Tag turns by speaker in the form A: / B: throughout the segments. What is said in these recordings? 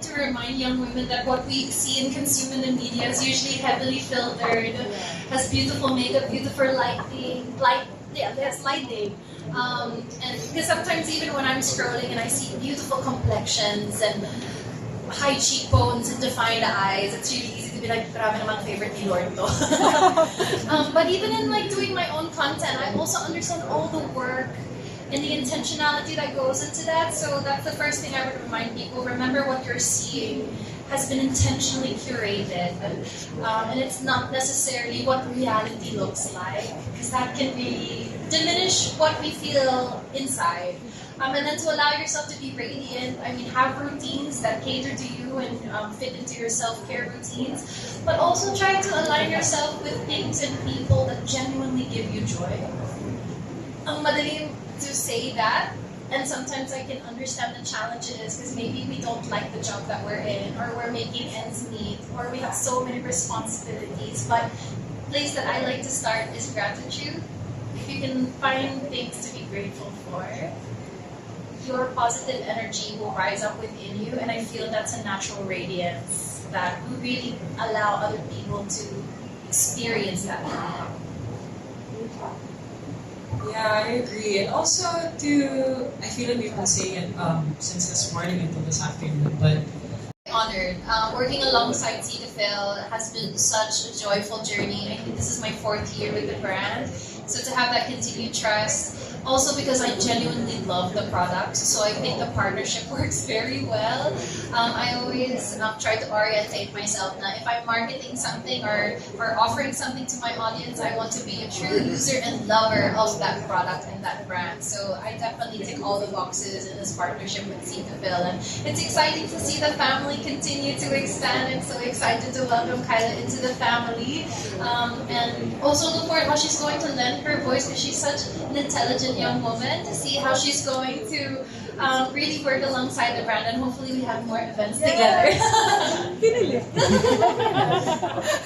A: To remind young women that what we see and consume in the media is usually heavily filtered, has beautiful makeup, beautiful lighting, there's lighting. And because sometimes even when I'm scrolling and I see beautiful complexions and high cheekbones and defined eyes, it's really easy to be like, grabe naman favorite ni Lord to. But even in like doing my own content, I also understand all the work and the intentionality that goes into that. So that's the first thing I would remind people. Remember what you're seeing has been intentionally curated. And it's not necessarily what reality looks like, because that can really diminish what we feel inside. And then to allow yourself to be radiant, I mean, have routines that cater to you and fit into your self-care routines, but also try to align yourself with things and people that genuinely give you joy. Ang madali to say that, and sometimes I can understand the challenges because maybe we don't like the job that we're in, or we're making ends meet, or we have so many responsibilities. But the place that I like to start is gratitude. If you can find things to be grateful for, your positive energy will rise up within you, and I feel that's a natural radiance that will really allow other people to experience that.
B: Yeah, I agree. And also, I feel like we've been saying it since this morning until this afternoon, but
A: Honored. Working alongside Cetaphil has been such a joyful journey. I think this is my 4th year with the brand. So to have that continued trust, also because I genuinely love the product, so I think the partnership works very well. I always try to orientate myself that if I'm marketing something or offering something to my audience, I want to be a true user and lover of that product and that brand. So I definitely tick all the boxes in this partnership with Cetaphil, and it's exciting to see the family continue to expand. I'm so excited to welcome Kyla into the family, and also look forward how she's going to lend her voice, because she's such an intelligent young woman, to see how she's going to really work alongside the brand, and hopefully we have more events together.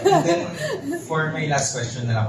C: And then, for my last question na lang,